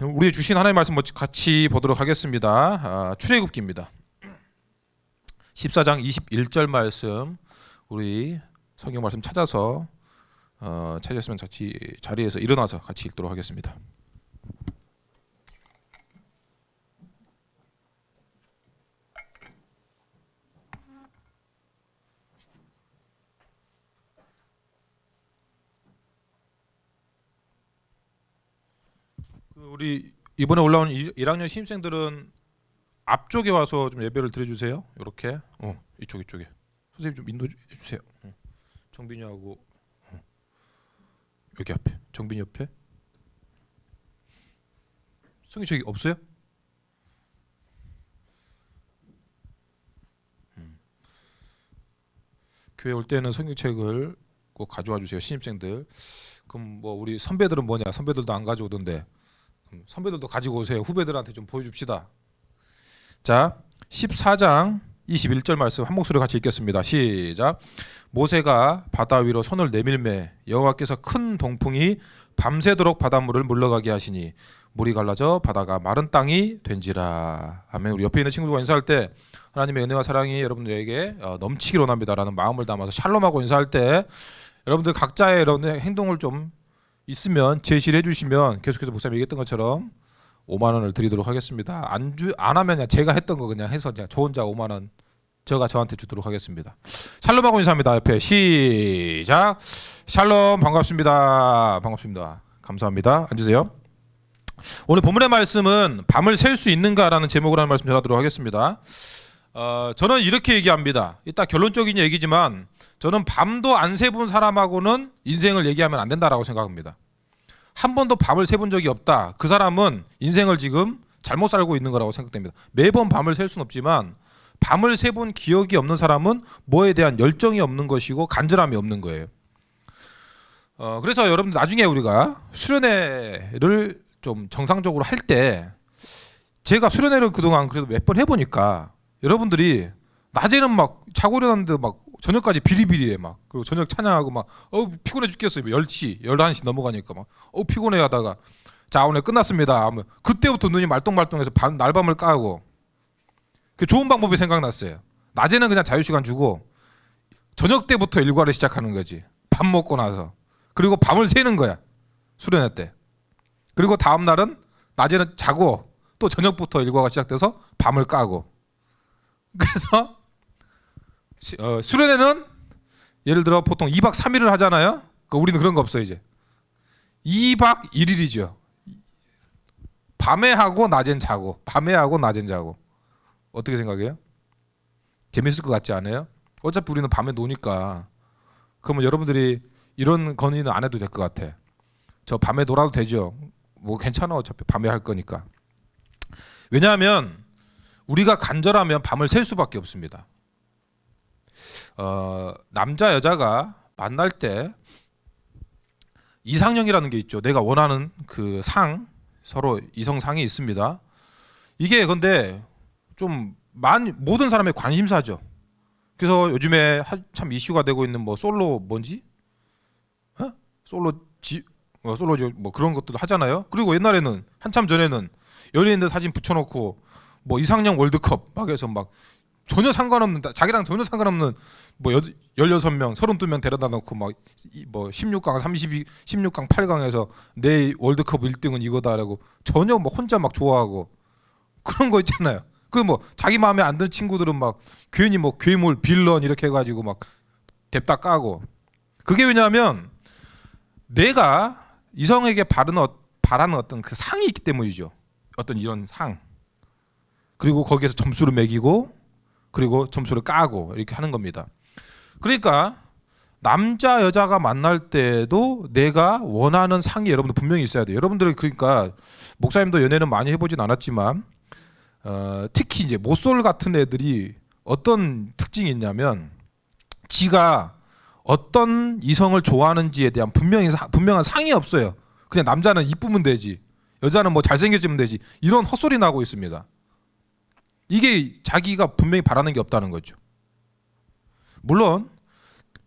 우리 주신 하나님의 말씀 같이 보도록 하겠습니다. 출애굽기입니다. 14장 21절 말씀, 우리 성경 말씀 찾아서 찾았으면 같이 자리에서 일어나서 같이 읽도록 하겠습니다. 우리 이번에 올라온 1학년 신입생들은 앞쪽에 와서 좀 예배를 드려주세요. 이렇게 이쪽에 선생님 좀 인도해 주세요. 정빈이하고 여기 앞에, 정빈이 옆에. 성경책이 없어요? 교회 올 때는 성경책을 꼭 가져와 주세요, 신입생들. 그럼 뭐 우리 선배들은 뭐냐? 선배들도 안 가져오던데. 선배들도 가지고 오세요. 후배들한테 좀 보여줍시다. 자, 14장 21절 말씀 한 목소리로 같이 읽겠습니다. 시작. 모세가 바다 위로 손을 내밀매 여호와께서 큰 동풍이 밤새도록 바닷물을 물러가게 하시니 물이 갈라져 바다가 마른 땅이 된지라. 아멘. 우리 옆에 있는 친구들과 인사할 때 하나님의 은혜와 사랑이 여러분들에게 넘치기로 합니다라는 마음을 담아서 샬롬하고 인사할 때 여러분들 각자의 여러분의 행동을 좀 있으면 제시를 해주시면 계속해서 목사님 얘기했던 것처럼 5만 원을 드리도록 하겠습니다. 안 하면 그냥 제가 했던 거 그냥 해서 저 혼자 5만 원 제가 저한테 주도록 하겠습니다. 샬롬하고 인사합니다. 옆에 시작. 샬롬, 반갑습니다. 반갑습니다. 감사합니다. 앉으세요. 오늘 본문의 말씀은 밤을 셀 수 있는가라는 제목으로 하는 말씀 전하도록 하겠습니다. 저는 이렇게 얘기합니다. 이따 결론적인 얘기지만 저는 밤도 안 새본 사람하고는 인생을 얘기하면 안 된다라고 생각합니다. 한 번도 밤을 새본 적이 없다. 그 사람은 인생을 지금 잘못 살고 있는 거라고 생각됩니다. 매번 밤을 셀 수는 없지만 밤을 새본 기억이 없는 사람은 뭐에 대한 열정이 없는 것이고 간절함이 없는 거예요. 그래서 여러분들 나중에 우리가 수련회를 좀 정상적으로 할 때 제가 수련회를 그동안 그래도 몇 번 해보니까 여러분들이 낮에는 막 자고 일어났는데 막 저녁까지 비리비리해 막. 그리고 저녁 찬양하고 막 피곤해 죽겠어요. 10시, 11시 넘어가니까 막 피곤해 하다가 자, 오늘 끝났습니다 하면 그때부터 눈이 말똥말똥해서 날밤을 까고. 그 좋은 방법이 생각났어요. 낮에는 그냥 자유시간 주고 저녁 때부터 일과를 시작하는 거지. 밥 먹고 나서. 그리고 밤을 새는 거야. 수련회 때. 그리고 다음 날은 낮에는 자고 또 저녁부터 일과가 시작돼서 밤을 까고. 그래서 수련회는 예를 들어 보통 2박 3일을 하잖아요. 우리는 그런 거 없어요. 이제 2박 1일이죠. 밤에 하고 낮엔 자고, 밤에 하고 낮엔 자고. 어떻게 생각해요? 재밌을 것 같지 않아요? 어차피 우리는 밤에 노니까. 그러면 여러분들이 이런 건의는 안 해도 될 것 같아. 저 밤에 놀아도 되죠. 뭐 괜찮아, 어차피 밤에 할 거니까. 왜냐하면 우리가 간절하면 밤을 샐 수밖에 없습니다. 남자 여자가 만날 때 이상형이라는 게 있죠. 내가 원하는 그 상, 서로 이성상이 있습니다. 이게 근데 좀 모든 사람의 관심사죠. 그래서 요즘에 참 이슈가 되고 있는 뭐 솔로 뭔지? 솔로죠. 뭐 그런 것도 하잖아요. 그리고 옛날에는 한참 전에는 연예인들 사진 붙여놓고 뭐 이상형 월드컵 막 해서 막 전혀 상관없는, 자기랑 전혀 상관없는 뭐 16명, 32명 데려다 놓고 막 뭐 16강, 16강, 8강에서 내 월드컵 1등은 이거다라고 전혀 뭐 혼자 막 좋아하고 그런 거 있잖아요. 그 뭐 자기 마음에 안 드는 친구들은 막 괜히 뭐 괴물, 빌런 이렇게 해가지고 막 뎁다 까고. 그게 왜냐하면 내가 이성에게 바라는 어떤 그 상이 있기 때문이죠. 어떤 이런 상. 그리고 거기에서 점수를 매기고 그리고 점수를 까고 이렇게 하는 겁니다. 그러니까 남자 여자가 만날 때도 내가 원하는 상이 여러분들 분명히 있어야 돼요. 여러분들이 그러니까 목사님도 연애는 많이 해보진 않았지만 특히 이제 모쏠 같은 애들이 어떤 특징이 있냐면 지가 어떤 이성을 좋아하는지에 대한 분명한 상이 없어요. 그냥 남자는 이쁘면 되지, 여자는 뭐 잘생겨지면 되지, 이런 헛소리 나고 있습니다. 이게 자기가 분명히 바라는 게 없다는 거죠. 물론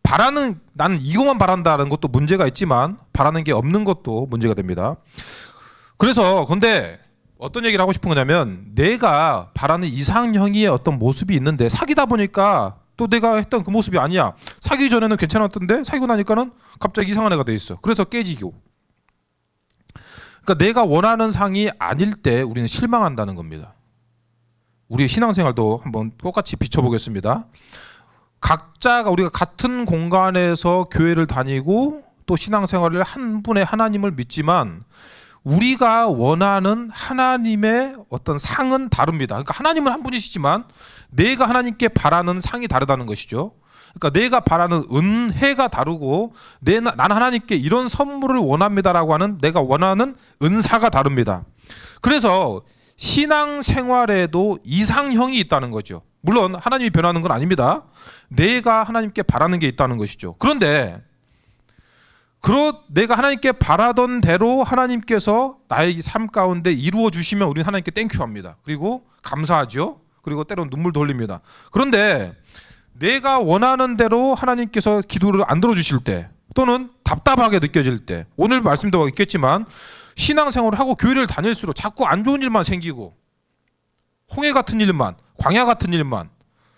나는 이것만 바란다는 것도 문제가 있지만 바라는 게 없는 것도 문제가 됩니다. 그래서 근데 어떤 얘기를 하고 싶은 거냐면 내가 바라는 이상형의 어떤 모습이 있는데 사귀다 보니까 또 내가 했던 그 모습이 아니야. 사귀기 전에는 괜찮았던데 사귀고 나니까는 갑자기 이상한 애가 돼 있어. 그래서 깨지고. 그러니까 내가 원하는 상이 아닐 때 우리는 실망한다는 겁니다. 우리의 신앙생활도 한번 똑같이 비춰보겠습니다. 각자가 우리가 같은 공간에서 교회를 다니고 또 신앙생활을 한 분의 하나님을 믿지만 우리가 원하는 하나님의 어떤 상은 다릅니다. 그러니까 하나님은 한 분이시지만 내가 하나님께 바라는 상이 다르다는 것이죠. 그러니까 내가 바라는 은혜가 다르고 나는 하나님께 이런 선물을 원합니다라고 하는 내가 원하는 은사가 다릅니다. 그래서 신앙생활에도 이상형이 있다는 거죠. 물론 하나님이 변하는 건 아닙니다. 내가 하나님께 바라는 게 있다는 것이죠. 그런데 내가 하나님께 바라던 대로 하나님께서 나의 삶 가운데 이루어 주시면 우리는 하나님께 땡큐합니다. 그리고 감사하죠. 그리고 때로는 눈물도 흘립니다. 그런데 내가 원하는 대로 하나님께서 기도를 안 들어주실 때 또는 답답하게 느껴질 때 오늘 말씀도 있겠지만 신앙생활을 하고 교회를 다닐수록 자꾸 안 좋은 일만 생기고 홍해 같은 일만 광야 같은 일만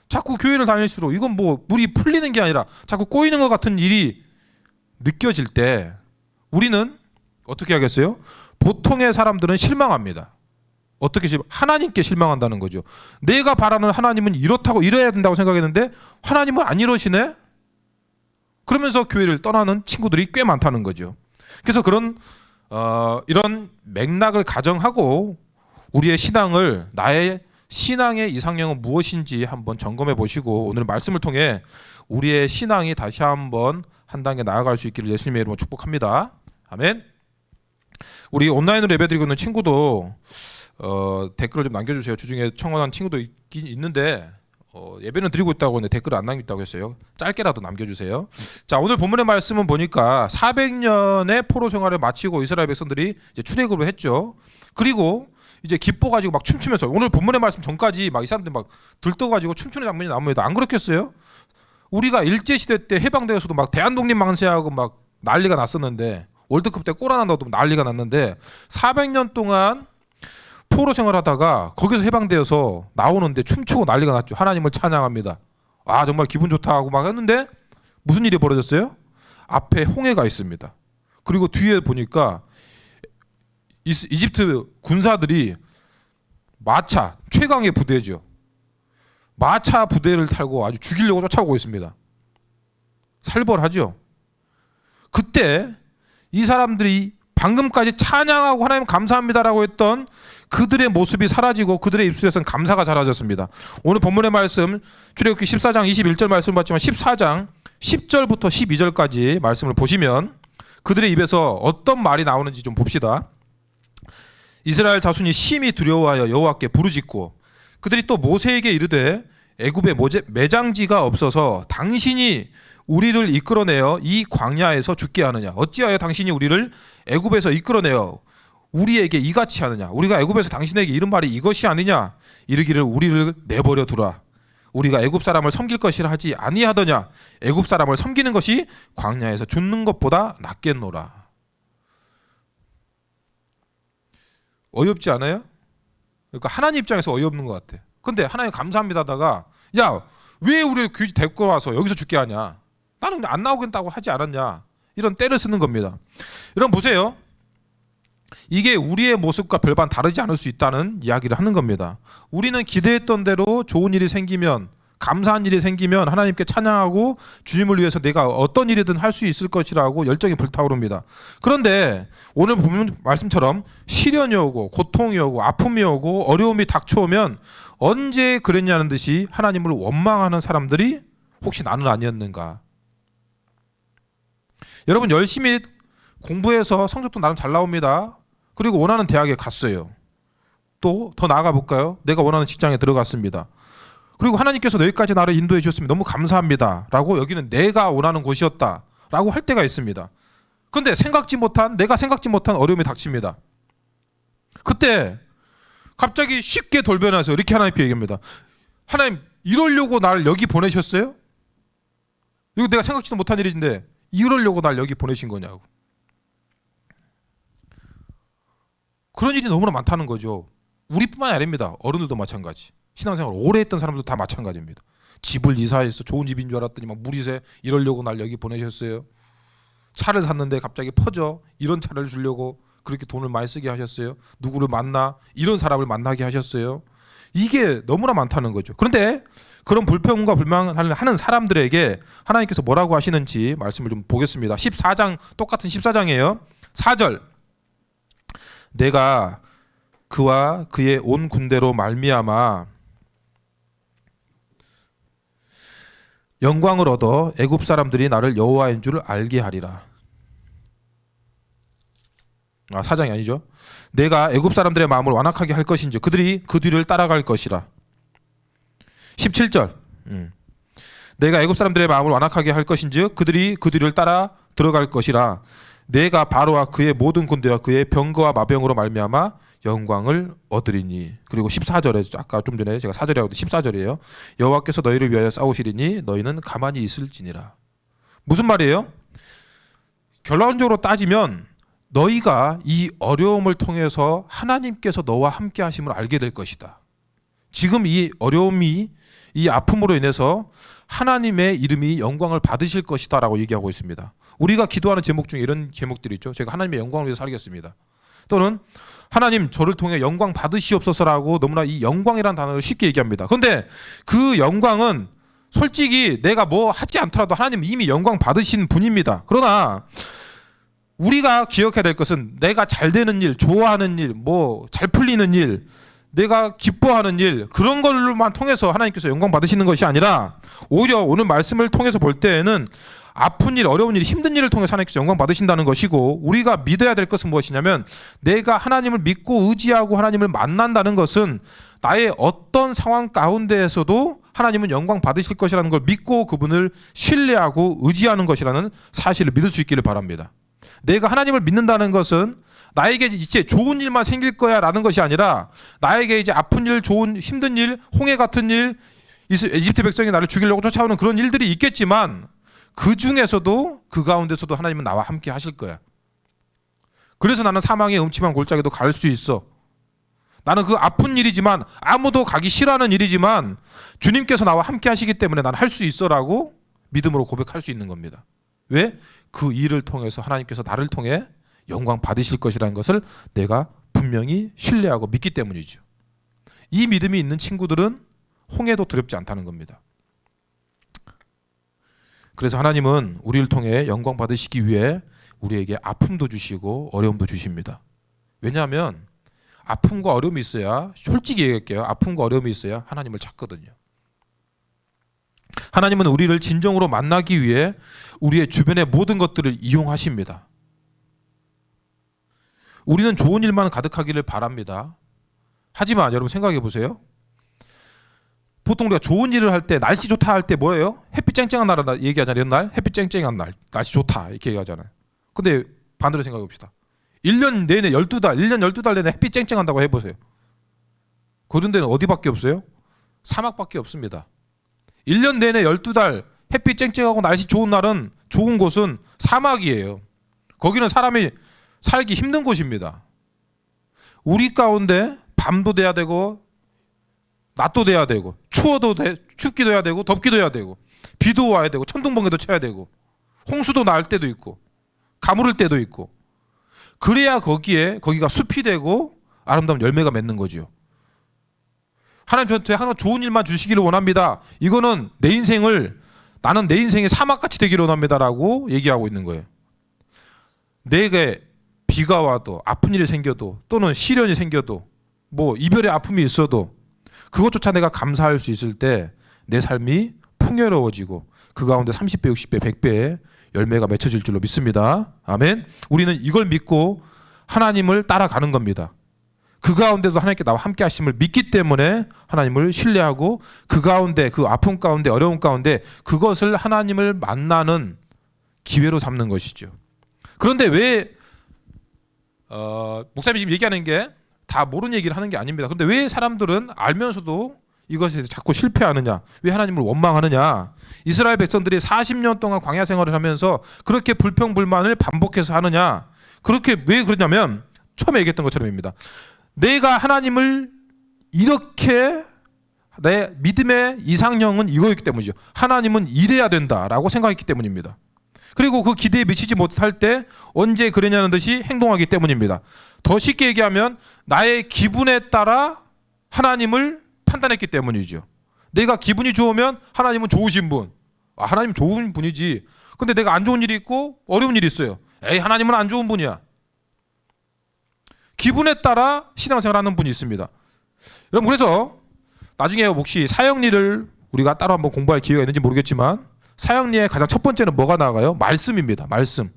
자꾸 교회를 다닐수록 이건 뭐 물이 풀리는 게 아니라 자꾸 꼬이는 것 같은 일이 느껴질 때 우리는 어떻게 하겠어요? 보통의 사람들은 실망합니다. 어떻게 하나님께 실망한다는 거죠. 내가 바라는 하나님은 이렇다고 이래야 된다고 생각했는데 하나님은 안 이러시네? 그러면서 교회를 떠나는 친구들이 꽤 많다는 거죠. 그래서 이런 맥락을 가정하고 우리의 신앙을 나의 신앙의 이상형은 무엇인지 한번 점검해 보시고 오늘 말씀을 통해 우리의 신앙이 다시 한번 한 단계 나아갈 수 있기를 예수님의 이름으로 축복합니다. 아멘. 우리 온라인으로 예배드리고 있는 친구도 댓글을 좀 남겨주세요. 주중에 청원한 친구도 있긴 있는데 예배는 드리고 있다고 했는데 댓글을 안 남겼다고 했어요. 짧게라도 남겨주세요. 자, 오늘 본문의 말씀은 보니까 400년의 포로 생활을 마치고 이스라엘 백성들이 이제 출애굽을 했죠. 그리고 이제 기뻐가지고 막 춤추면서 오늘 본문의 말씀 전까지 막 이 사람들 막 들떠가지고 춤추는 장면이 나옵니다. 안 그렇겠어요? 우리가 일제시대 때 해방되어서도 막 대한독립 만세하고 막 난리가 났었는데 월드컵 때 골 하나 넣어도 난리가 났는데 400년 동안 포로 생활하다가 거기서 해방되어서 나오는데 춤추고 난리가 났죠. 하나님을 찬양합니다. 아 정말 기분 좋다 하고 막 했는데 무슨 일이 벌어졌어요? 앞에 홍해가 있습니다. 그리고 뒤에 보니까 이집트 군사들이 마차 최강의 부대죠. 마차 부대를 타고 아주 죽이려고 쫓아오고 있습니다. 살벌하죠. 그때 이 사람들이 방금까지 찬양하고 하나님 감사합니다라고 했던 그들의 모습이 사라지고 그들의 입술에서는 감사가 사라졌습니다. 오늘 본문의 말씀 출애굽기 14장 21절 말씀을 봤지만 14장 10절부터 12절까지 말씀을 보시면 그들의 입에서 어떤 말이 나오는지 좀 봅시다. 이스라엘 자손이 심히 두려워하여 여호와께 부르짖고 그들이 또 모세에게 이르되 애굽에 매장지가 없어서 당신이 우리를 이끌어내어 이 광야에서 죽게 하느냐 어찌하여 당신이 우리를 애굽에서 이끌어내어 우리에게 이같이 하느냐 우리가 애굽에서 당신에게 이른 말이 이것이 아니냐 이르기를 우리를 내버려 두라 우리가 애굽 사람을 섬길 것이라 하지 아니하더냐 애굽 사람을 섬기는 것이 광야에서 죽는 것보다 낫겠노라. 어이없지 않아요? 그러니까 하나님 입장에서 어이없는 것 같아. 근데 하나님 감사합니다 하다가 야 왜 우리를 귀 데리고 와서 여기서 죽게 하냐 나는 안 나오겠다고 하지 않았냐 이런 때를 쓰는 겁니다. 여러분 보세요. 이게 우리의 모습과 별반 다르지 않을 수 있다는 이야기를 하는 겁니다. 우리는 기대했던 대로 좋은 일이 생기면 감사한 일이 생기면 하나님께 찬양하고 주님을 위해서 내가 어떤 일이든 할 수 있을 것이라고 열정이 불타오릅니다. 그런데 오늘 보면 말씀처럼 시련이 오고 고통이 오고 아픔이 오고 어려움이 닥쳐오면 언제 그랬냐는 듯이 하나님을 원망하는 사람들이 혹시 나는 아니었는가. 여러분 열심히 공부해서 성적도 나름 잘 나옵니다. 그리고 원하는 대학에 갔어요. 또 더 나아가 볼까요? 내가 원하는 직장에 들어갔습니다. 그리고 하나님께서 여기까지 나를 인도해 주셨으면 너무 감사합니다 라고 여기는 내가 원하는 곳이었다 라고 할 때가 있습니다. 그런데 내가 생각지 못한 어려움이 닥칩니다. 그때 갑자기 쉽게 돌변해서 이렇게 하나님께 얘기합니다. 하나님 이러려고 나를 여기 보내셨어요? 이거 내가 생각지도 못한 일인데 이러려고 날 여기 보내신 거냐고. 그런 일이 너무나 많다는 거죠. 우리뿐만이 아닙니다. 어른들도 마찬가지. 신앙생활 오래 했던 사람들도 다 마찬가지입니다. 집을 이사해서 좋은 집인 줄 알았더니 막 무리세 이러려고 날 여기 보내셨어요. 차를 샀는데 갑자기 퍼져. 이런 차를 주려고 그렇게 돈을 많이 쓰게 하셨어요. 누구를 만나 이런 사람을 만나게 하셨어요. 이게 너무나 많다는 거죠. 그런데 그런 불평과 불만을 하는 사람들에게 하나님께서 뭐라고 하시는지 말씀을 좀 보겠습니다. 14장 똑같은 14장이에요. 4절 내가 그와 그의 온 군대로 말미암아 영광을 얻어 애굽 사람들이 나를 여호와인 줄 알게 하리라. 4장이 아니죠. 내가 애굽 사람들의 마음을 완악하게 할 것인지 그들이 그 뒤를 따라갈 것이라. 17절 내가 애굽 사람들의 마음을 완악하게 할 것인지 그들이 그 뒤를 따라 들어갈 것이라. 내가 바로와 그의 모든 군대와 그의 병거와 마병으로 말미암아 영광을 얻으리니. 그리고 14절에 아까 좀 전에 제가 4절이라고 했는데 14절이에요. 여호와께서 너희를 위하여 싸우시리니 너희는 가만히 있을지니라. 무슨 말이에요? 결론적으로 따지면 너희가 이 어려움을 통해서 하나님께서 너와 함께 하심을 알게 될 것이다. 지금 이 어려움이 이 아픔으로 인해서 하나님의 이름이 영광을 받으실 것이다 라고 얘기하고 있습니다. 우리가 기도하는 제목 중에 이런 제목들이 있죠. 제가 하나님의 영광을 위해서 살겠습니다. 또는 하나님 저를 통해 영광 받으시옵소서라고 너무나 이 영광이라는 단어를 쉽게 얘기합니다. 그런데 그 영광은 솔직히 내가 뭐 하지 않더라도 하나님 이미 영광 받으신 분입니다. 그러나 우리가 기억해야 될 것은 내가 잘 되는 일, 좋아하는 일, 뭐 잘 풀리는 일, 내가 기뻐하는 일 그런 걸로만 통해서 하나님께서 영광 받으시는 것이 아니라 오히려 오늘 말씀을 통해서 볼 때에는 아픈 일, 어려운 일, 힘든 일을 통해서 하나님께서 영광 받으신다는 것이고 우리가 믿어야 될 것은 무엇이냐면 내가 하나님을 믿고 의지하고 하나님을 만난다는 것은 나의 어떤 상황 가운데에서도 하나님은 영광 받으실 것이라는 걸 믿고 그분을 신뢰하고 의지하는 것이라는 사실을 믿을 수 있기를 바랍니다. 내가 하나님을 믿는다는 것은 나에게 이제 좋은 일만 생길 거야 라는 것이 아니라 나에게 이제 아픈 일, 좋은 힘든 일, 홍해 같은 일, 에집트 백성이 나를 죽이려고 쫓아오는 그런 일들이 있겠지만 그 중에서도 그 가운데서도 하나님은 나와 함께 하실 거야. 그래서 나는 사망의 음침한 골짜기도 갈 수 있어. 나는 그 아픈 일이지만 아무도 가기 싫어하는 일이지만 주님께서 나와 함께 하시기 때문에 난 할 수 있어라고 믿음으로 고백할 수 있는 겁니다. 왜? 그 일을 통해서 하나님께서 나를 통해 영광 받으실 것이라는 것을 내가 분명히 신뢰하고 믿기 때문이죠. 이 믿음이 있는 친구들은 홍해도 두렵지 않다는 겁니다. 그래서 하나님은 우리를 통해 영광 받으시기 위해 우리에게 아픔도 주시고 어려움도 주십니다. 왜냐하면 아픔과 어려움이 있어야, 솔직히 얘기할게요. 아픔과 어려움이 있어야 하나님을 찾거든요. 하나님은 우리를 진정으로 만나기 위해 우리의 주변의 모든 것들을 이용하십니다. 우리는 좋은 일만 가득하기를 바랍니다. 하지만 여러분 생각해 보세요. 보통 우리가 좋은 일을 할 때 날씨 좋다 할 때 뭐예요? 햇빛 쨍쨍한 날 얘기하잖아요. 이런 날 햇빛 쨍쨍한 날 날씨 좋다 이렇게 얘기하잖아요. 근데 반대로 생각해 봅시다. 1년 내내 12달 1년 12달 내내 햇빛 쨍쨍한다고 해보세요. 그런 데는 어디밖에 없어요? 사막밖에 없습니다. 1년 내내 12달 햇빛 쨍쨍하고 날씨 좋은 날은 좋은 곳은 사막이에요. 거기는 사람이 살기 힘든 곳입니다. 우리 가운데 밤도 돼야 되고 낮도 돼야 되고 춥기도 해야 되고 덥기도 해야 되고 비도 와야 되고 천둥번개도 쳐야 되고 홍수도 날 때도 있고 가물을 때도 있고 그래야 거기가 숲이 되고 아름다운 열매가 맺는 거죠. 하나님 저한테 항상 좋은 일만 주시기를 원합니다. 이거는 나는 내 인생이 사막같이 되기를 원합니다라고 얘기하고 있는 거예요. 내게 비가 와도 아픈 일이 생겨도 또는 시련이 생겨도 뭐 이별의 아픔이 있어도 그것조차 내가 감사할 수 있을 때 내 삶이 풍요로워지고 그 가운데 30배, 60배, 100배의 열매가 맺혀질 줄로 믿습니다. 아멘. 우리는 이걸 믿고 하나님을 따라가는 겁니다. 그 가운데도 하나님께 나와 함께 하심을 믿기 때문에 하나님을 신뢰하고 그 가운데 그 아픔 가운데 어려움 가운데 그것을 하나님을 만나는 기회로 삼는 것이죠. 그런데 왜 목사님이 지금 얘기하는 게 다 모르는 얘기를 하는 게 아닙니다. 그런데 왜 사람들은 알면서도 이것에 자꾸 실패하느냐? 왜 하나님을 원망하느냐? 이스라엘 백성들이 40년 동안 광야 생활을 하면서 그렇게 불평불만을 반복해서 하느냐? 그렇게 왜 그러냐면 처음에 얘기했던 것처럼입니다. 내가 하나님을 이렇게 내 믿음의 이상형은 이거였기 때문이죠. 하나님은 이래야 된다라고 생각했기 때문입니다. 그리고 그 기대에 미치지 못할 때 언제 그러냐는 듯이 행동하기 때문입니다. 더 쉽게 얘기하면 나의 기분에 따라 하나님을 판단했기 때문이죠. 내가 기분이 좋으면 하나님은 좋으신 분. 하나님 좋은 분이지. 근데 내가 안 좋은 일이 있고 어려운 일이 있어요. 에이, 하나님은 안 좋은 분이야. 기분에 따라 신앙생활하는 분이 있습니다. 여러분, 그래서 나중에 혹시 사형리를 우리가 따로 한번 공부할 기회가 있는지 모르겠지만 사형리의 가장 첫 번째는 뭐가 나가요? 말씀입니다. 말씀.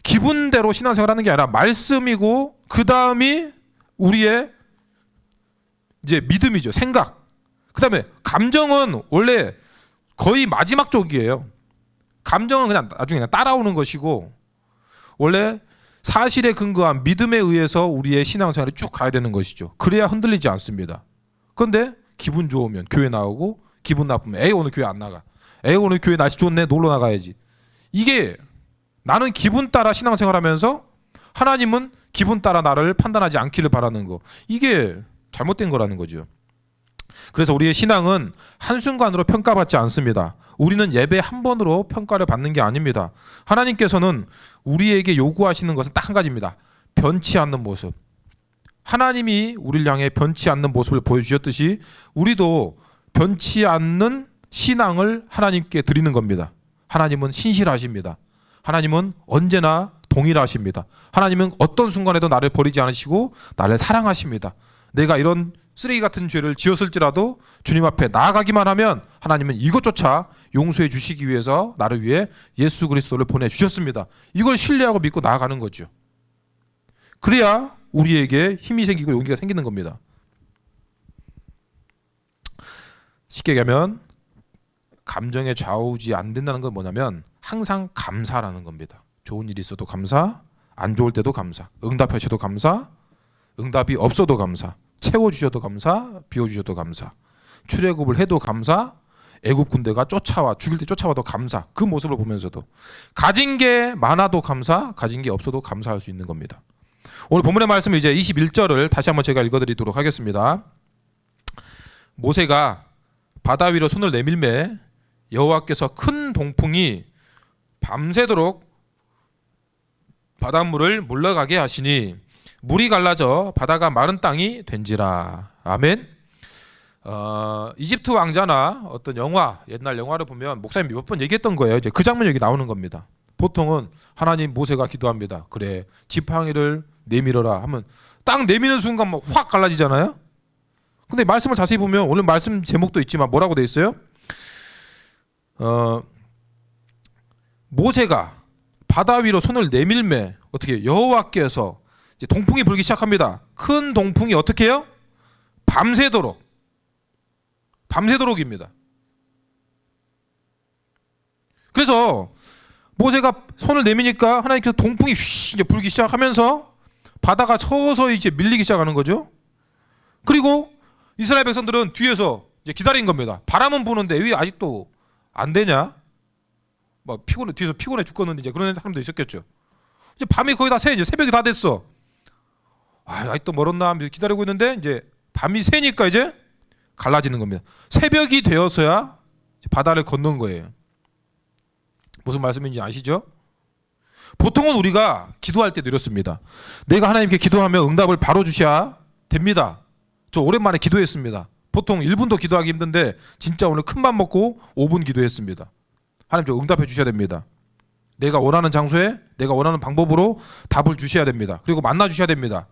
기분대로 신앙생활하는 게 아니라 말씀이고 그 다음이 우리의 이제 믿음이죠. 생각. 그 다음에 감정은 원래 거의 마지막 쪽이에요. 감정은 그냥 나중에 그냥 따라오는 것이고 원래 사실에 근거한 믿음에 의해서 우리의 신앙생활이 쭉 가야 되는 것이죠. 그래야 흔들리지 않습니다. 그런데 기분 좋으면 교회 나오고 기분 나쁘면 에이 오늘 교회 안 나가. 에이 오늘 교회 날씨 좋네 놀러 나가야지. 이게 나는 기분 따라 신앙생활하면서 하나님은 기분 따라 나를 판단하지 않기를 바라는 거. 이게 잘못된 거라는 거죠. 그래서 우리의 신앙은 한순간으로 평가받지 않습니다. 우리는 예배 한 번으로 평가를 받는 게 아닙니다. 하나님께서는 우리에게 요구하시는 것은 딱 한 가지입니다. 변치 않는 모습. 하나님이 우리를 향해 변치 않는 모습을 보여주셨듯이 우리도 변치 않는 신앙을 하나님께 드리는 겁니다. 하나님은 신실하십니다. 하나님은 언제나 동일하십니다. 하나님은 어떤 순간에도 나를 버리지 않으시고 나를 사랑하십니다. 내가 이런 쓰레기 같은 죄를 지었을지라도 주님 앞에 나아가기만 하면 하나님은 이것조차 용서해 주시기 위해서 나를 위해 예수 그리스도를 보내주셨습니다. 이걸 신뢰하고 믿고 나아가는 거죠. 그래야 우리에게 힘이 생기고 용기가 생기는 겁니다. 쉽게 얘기하면 감정에 좌우지 안 된다는 건 뭐냐면 항상 감사라는 겁니다. 좋은 일이 있어도 감사, 안 좋을 때도 감사, 응답하셔도 감사, 응답이 없어도 감사, 채워주셔도 감사, 비워주셔도 감사, 출애굽을 해도 감사, 애굽 군대가 쫓아와 죽일 때 쫓아와도 감사. 그 모습을 보면서도 가진 게 많아도 감사, 가진 게 없어도 감사할 수 있는 겁니다. 오늘 본문의 말씀은 이제 21절을 다시 한번 제가 읽어드리도록 하겠습니다. 모세가 바다 위로 손을 내밀매 여호와께서 큰 동풍이 밤새도록 바닷물을 물러가게 하시니 물이 갈라져 바다가 마른 땅이 된지라. 아멘. 이집트 왕자나 어떤 영화, 옛날 영화를 보면 목사님이 몇 번 얘기했던 거예요. 이제 그 장면 여기 나오는 겁니다. 보통은 하나님 모세가 기도합니다. 그래 지팡이를 내밀어라 하면 딱 내미는 순간 막 확 갈라지잖아요. 근데 말씀을 자세히 보면 오늘 말씀 제목도 있지만 뭐라고 돼 있어요? 모세가 바다 위로 손을 내밀매 어떻게 여호와께서 이제 동풍이 불기 시작합니다. 큰 동풍이 어떻게 해요? 밤새도록입니다. 그래서 모세가 손을 내미니까 하나님께서 동풍이 휘 이제 불기 시작하면서 바다가 서서히 이제 밀리기 시작하는 거죠. 그리고 이스라엘 백성들은 뒤에서 이제 기다린 겁니다. 바람은 부는데 왜 아직도 안 되냐? 막 피곤해 뒤에서 피곤해 죽겠는데 이제 그런 사람도 있었겠죠. 이제 밤이 거의 다 새 이제 새벽이 다 됐어. 아직도 멀었나 기다리고 있는데 이제 밤이 새니까 이제 갈라지는 겁니다. 새벽이 되어서야 바다를 건넌 거예요. 무슨 말씀인지 아시죠? 보통은 우리가 기도할 때도 이렇습니다. 내가 하나님께 기도하면 응답을 바로 주셔야 됩니다. 저 오랜만에 기도했습니다. 보통 1분도 기도하기 힘든데 진짜 오늘 큰맘 먹고 5분 기도했습니다. 하나님 저 응답해 주셔야 됩니다. 내가 원하는 장소에 내가 원하는 방법으로 답을 주셔야 됩니다. 그리고 만나 주셔야 됩니다.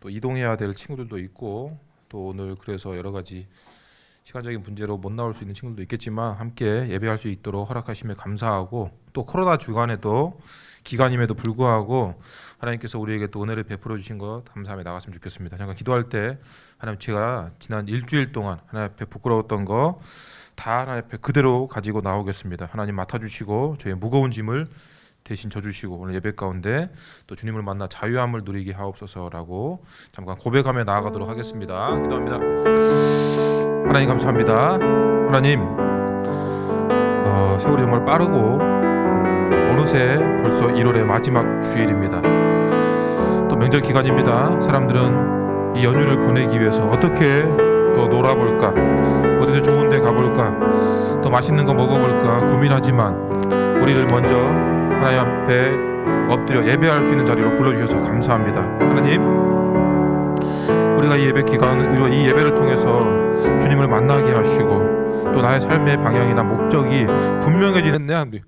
또 이동해야 될 친구들도 있고 또 오늘 그래서 여러 가지 시간적인 문제로 못 나올 수 있는 친구들도 있겠지만 함께 예배할 수 있도록 허락하심에 감사하고 또 코로나 주간에도 기간임에도 불구하고 하나님께서 우리에게 또 은혜를 베풀어 주신 것 감사하며 나갔으면 좋겠습니다. 잠깐 기도할 때 하나님 제가 지난 일주일 동안 하나님 앞에 부끄러웠던 거 다 하나님 앞에 그대로 가지고 나오겠습니다. 하나님 맡아주시고 저의 무거운 짐을 대신 져주시고 오늘 예배 가운데 또 주님을 만나 자유함을 누리게 하옵소서라고 잠깐 고백하며 나아가도록 하겠습니다. 기도합니다. 하나님 감사합니다. 하나님 세월이 정말 빠르고 어느새 벌써 1월의 마지막 주일입니다. 또 명절 기간입니다. 사람들은 이 연휴를 보내기 위해서 어떻게 또 놀아볼까, 어디든 좋은 데 가볼까, 또 맛있는 거 먹어볼까 고민하지만 우리를 먼저 하나님 앞에 엎드려 예배할 수 있는 자리로 불러주셔서 감사합니다. 하나님, 우리가 이 예배 기간, 우리가 이 예배를 통해서 주님을 만나게 하시고 또 나의 삶의 방향이나 목적이 분명해지는 내 한비,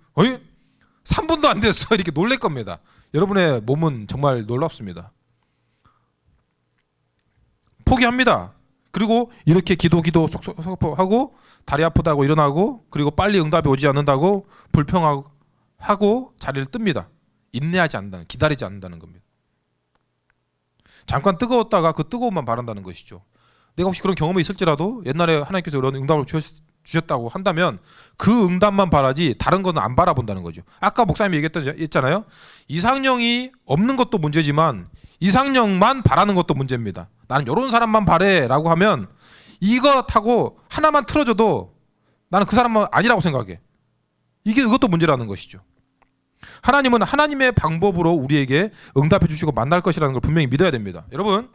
3분도 안 됐어 이렇게 놀랄 겁니다. 여러분의 몸은 정말 놀랍습니다. 포기합니다. 그리고 이렇게 기도 쏙쏙 하고 다리 아프다고 일어나고, 그리고 빨리 응답이 오지 않는다고 불평하고 자리를 뜹니다. 인내하지 않는다는, 기다리지 않는다는 겁니다. 잠깐 뜨거웠다가 그 뜨거움만 바란다는 것이죠. 내가 혹시 그런 경험이 있을지라도 옛날에 하나님께서 그런 응답을 주셨다고 한다면 그 응답만 바라지 다른 거는 안 바라본다는 거죠. 아까 목사님이 얘기했잖아요. 이상형이 없는 것도 문제지만 이상형만 바라는 것도 문제입니다. 나는 이런 사람만 바래라고 하면 이거 타고 하나만 틀어줘도 나는 그 사람은 아니라고 생각해. 이것도 문제라는 것이죠. 하나님은 하나님의 방법으로 우리에게 응답해 주시고 만날 것이라는 걸 분명히 믿어야 됩니다. 여러분,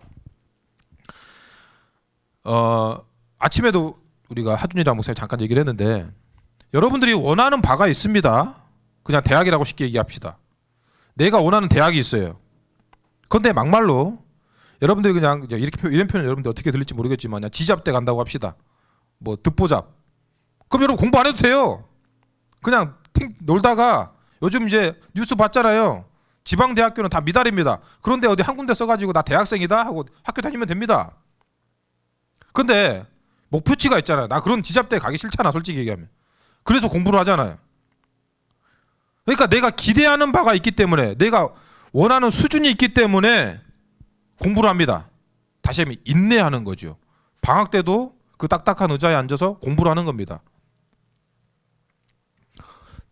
아침에도 우리가 하준이랑 목사님 잠깐 얘기를 했는데, 여러분들이 원하는 바가 있습니다. 그냥 대학이라고 쉽게 얘기합시다. 내가 원하는 대학이 있어요. 그런데 막말로 여러분들이 그냥 이런 표현 여러분들 어떻게 들릴지 모르겠지만 그냥 지잡대 간다고 합시다. 뭐 듣보잡. 그럼 여러분 공부 안 해도 돼요. 그냥 놀다가, 요즘 이제 뉴스 봤잖아요. 지방대학교는 다 미달입니다. 그런데 어디 한 군데 써가지고 나 대학생이다 하고 학교 다니면 됩니다. 근데 목표치가 있잖아요. 나 그런 지잡대 가기 싫잖아, 솔직히 얘기하면. 그래서 공부를 하잖아요. 그러니까 내가 기대하는 바가 있기 때문에, 내가 원하는 수준이 있기 때문에 공부를 합니다. 다시 하면 인내하는 거죠. 방학 때도 그 딱딱한 의자에 앉아서 공부를 하는 겁니다.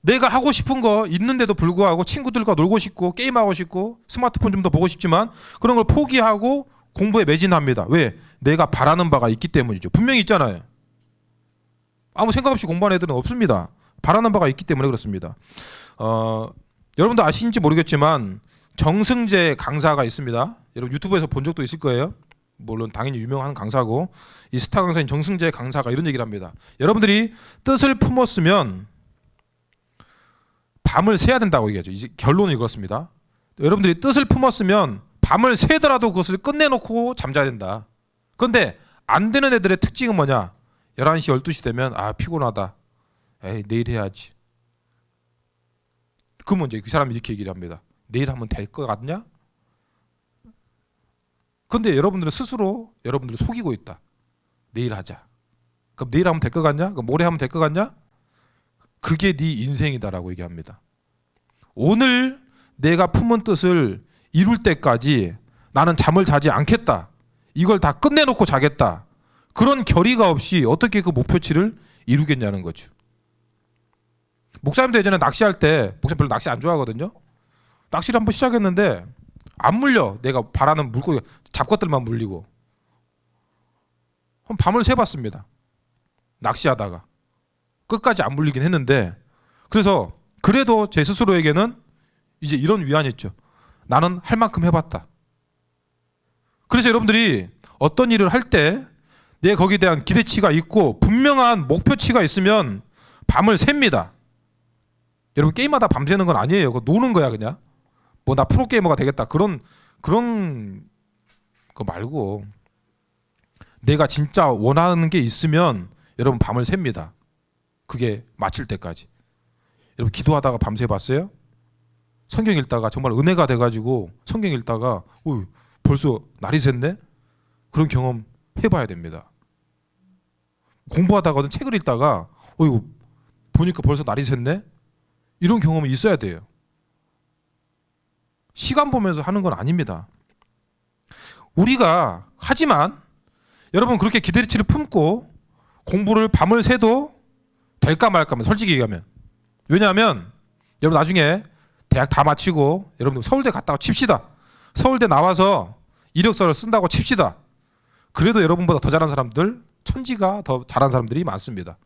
내가 하고 싶은 거 있는데도 불구하고 친구들과 놀고 싶고 게임하고 싶고 스마트폰 좀 더 보고 싶지만 그런 걸 포기하고 공부에 매진합니다. 왜? 내가 바라는 바가 있기 때문이죠. 분명히 있잖아요. 아무 생각 없이 공부하는 애들은 없습니다. 바라는 바가 있기 때문에 그렇습니다. 여러분도 아시는지 모르겠지만 정승재 강사가 있습니다. 여러분 유튜브에서 본 적도 있을 거예요. 물론 당연히 유명한 강사고, 이 스타 강사인 정승재 강사가 이런 얘기를 합니다. 여러분들이 뜻을 품었으면 밤을 새야 된다고 얘기하죠. 이제 결론이 그렇습니다. 여러분들이 뜻을 품었으면 밤을 새더라도 그것을 끝내놓고 잠자야 된다. 그런데 안 되는 애들의 특징은 뭐냐? 11시, 12시 되면 피곤하다. 에이, 내일 해야지. 그러면 이제 그 사람이 이렇게 얘기를 합니다. 내일 하면 될 것 같냐? 그런데 여러분들은 스스로 여러분들을 속이고 있다. 내일 하자. 그럼 내일 하면 될 것 같냐? 그럼 모레 하면 될 것 같냐? 그게 네 인생이다라고 얘기합니다. 오늘 내가 품은 뜻을 이룰 때까지 나는 잠을 자지 않겠다. 이걸 다 끝내놓고 자겠다. 그런 결의가 없이 어떻게 그 목표치를 이루겠냐는 거죠. 목사님도 예전에 낚시할 때, 목사님 별로 낚시 안 좋아하거든요. 낚시를 한번 시작했는데 안 물려. 내가 바라는 물고기, 잡것들만 물리고. 밤을 새봤습니다. 낚시하다가. 끝까지 안 물리긴 했는데, 그래서 그래도 제 스스로에게는 이제 이런 위안이 있죠. 나는 할 만큼 해봤다. 그래서 여러분들이 어떤 일을 할 때 내 거기에 대한 기대치가 있고 분명한 목표치가 있으면 밤을 셉니다. 여러분 게임하다 밤새는 건 아니에요. 그거 노는 거야 그냥. 뭐 나 프로게이머가 되겠다. 그런 거 말고 내가 진짜 원하는 게 있으면 여러분 밤을 셉니다. 그게 마칠 때까지. 여러분 기도하다가 밤새 봤어요? 성경 읽다가 정말 은혜가 돼가지고 성경 읽다가 벌써 날이 샜네? 그런 경험 해봐야 됩니다. 공부하다가도 책을 읽다가 보니까 벌써 날이 샜네? 이런 경험이 있어야 돼요. 시간 보면서 하는 건 아닙니다. 우리가 하지만 여러분 그렇게 기대치를 품고 공부를 밤을 새도 될까 말까, 솔직히 얘기하면. 왜냐하면 여러분 나중에 대학 다 마치고 여러분 서울대 갔다고 칩시다. 서울대 나와서 이력서를 쓴다고 칩시다. 그래도 여러분보다 더 잘한 사람들, 천지가 더 잘한 사람들이 많습니다.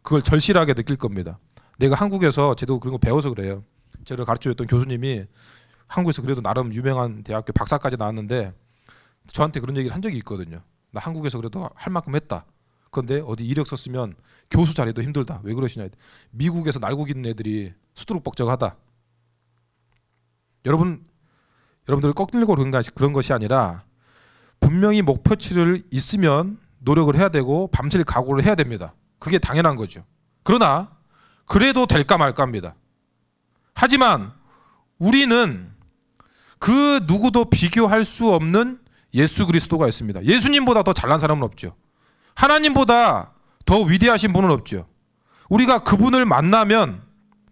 그걸 절실하게 느낄 겁니다. 내가 한국에서 제도 그런 거 배워서 그래요. 저를 가르쳐줬던 교수님이 한국에서 그래도 나름 유명한 대학교 박사까지 나왔는데 저한테 그런 얘기를 한 적이 있거든요. 나 한국에서 그래도 할 만큼 했다. 그런데 어디 이력서 쓰면 교수 자리도 힘들다. 왜 그러시냐. 미국에서 날고 기는 애들이 수두룩벅적하다. 여러분들 꺾들고 그런 것이 아니라 분명히 목표치를 있으면 노력을 해야 되고 밤샐 각오를 해야 됩니다. 그게 당연한 거죠. 그러나 그래도 될까 말까입니다. 하지만 우리는 그 누구도 비교할 수 없는 예수 그리스도가 있습니다. 예수님보다 더 잘난 사람은 없죠. 하나님보다 더 위대하신 분은 없죠. 우리가 그분을 만나면,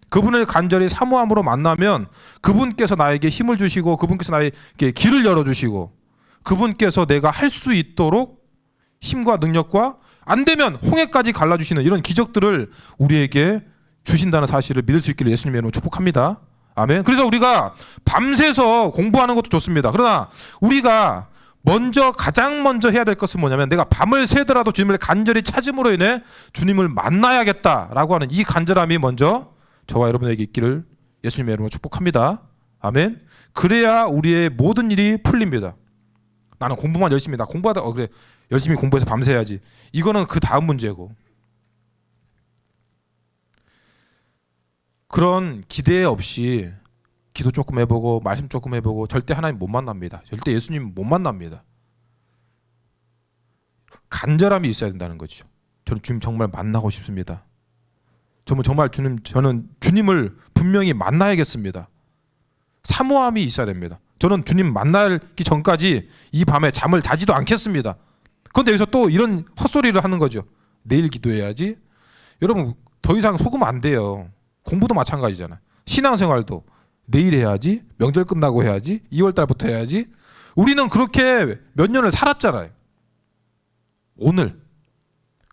그분을 간절히 사모함으로 만나면 그분께서 나에게 힘을 주시고 그분께서 나에게 길을 열어주시고 그분께서 내가 할 수 있도록 힘과 능력과 안 되면 홍해까지 갈라주시는 이런 기적들을 우리에게 주신다는 사실을 믿을 수 있기를 예수님의 이름으로 축복합니다. 아멘. 그래서 우리가 밤새서 공부하는 것도 좋습니다. 그러나 우리가 가장 먼저 해야 될 것은 뭐냐면 내가 밤을 새더라도 주님을 간절히 찾음으로 인해 주님을 만나야겠다라고 하는 이 간절함이 먼저 저와 여러분에게 있기를 예수님의 이름으로 축복합니다. 아멘. 그래야 우리의 모든 일이 풀립니다. 나는 공부만 열심히 공부하다 그래 열심히 공부해서 밤새야지. 이거는 그 다음 문제고. 그런 기대 없이 기도 조금 해보고 말씀 조금 해보고 절대 하나님 못 만납니다. 절대 예수님 못 만납니다. 간절함이 있어야 된다는 거죠. 저는 주님 정말 만나고 싶습니다. 저는 주님을 분명히 만나야겠습니다. 사모함이 있어야 됩니다. 저는 주님 만나기 전까지 이 밤에 잠을 자지도 않겠습니다. 그런데 여기서 또 이런 헛소리를 하는 거죠. 내일 기도해야지. 여러분 더 이상 속으면 안 돼요. 공부도 마찬가지잖아요. 신앙생활도 내일 해야지. 명절 끝나고 해야지. 2월 달부터 해야지. 우리는 그렇게 몇 년을 살았잖아요. 오늘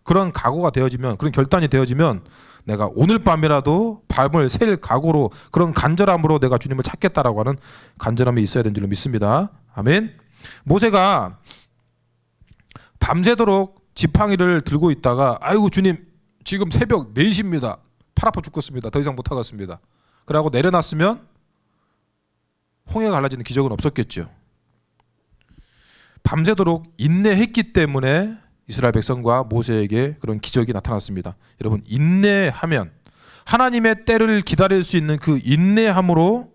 그런 각오가 되어지면, 그런 결단이 되어지면 내가 오늘 밤이라도 밤을 샐 각오로, 그런 간절함으로 내가 주님을 찾겠다라고 하는 간절함이 있어야 되는 줄로 믿습니다. 아멘. 모세가 밤새도록 지팡이를 들고 있다가 아이고 주님 지금 새벽 4시입니다. 팔 아파 죽겠습니다. 더 이상 못하겠습니다. 그러고 내려놨으면 홍해가 갈라지는 기적은 없었겠죠. 밤새도록 인내했기 때문에 이스라엘 백성과 모세에게 그런 기적이 나타났습니다. 여러분 인내하면, 하나님의 때를 기다릴 수 있는 그 인내함으로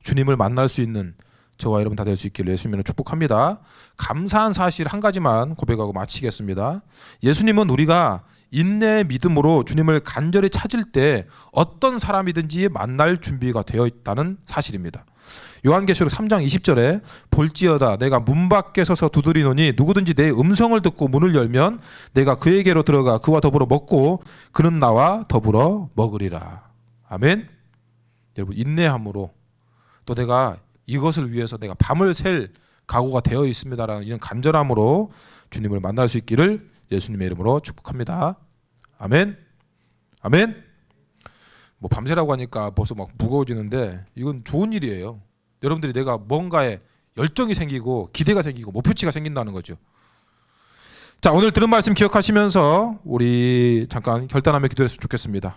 주님을 만날 수 있는 저와 여러분 다 될 수 있기를 예수님으로 축복합니다. 감사한 사실 한 가지만 고백하고 마치겠습니다. 예수님은 우리가 인내의 믿음으로 주님을 간절히 찾을 때 어떤 사람이든지 만날 준비가 되어 있다는 사실입니다. 요한계시록 3장 20절에 볼지어다 내가 문 밖에 서서 두드리노니 누구든지 내 음성을 듣고 문을 열면 내가 그에게로 들어가 그와 더불어 먹고 그는 나와 더불어 먹으리라. 아멘. 여러분 인내함으로, 또 내가 이것을 위해서 내가 밤을 샐 각오가 되어 있습니다라는 이런 간절함으로 주님을 만날 수 있기를 예수님의 이름으로 축복합니다. 아멘. 아멘. 뭐 밤새라고 하니까 벌써 막 무거워지는데 이건 좋은 일이에요. 여러분들이 내가 뭔가에 열정이 생기고 기대가 생기고 목표치가 생긴다는 거죠. 자, 오늘 들은 말씀 기억하시면서 우리 잠깐 결단하며 기도했으면 좋겠습니다.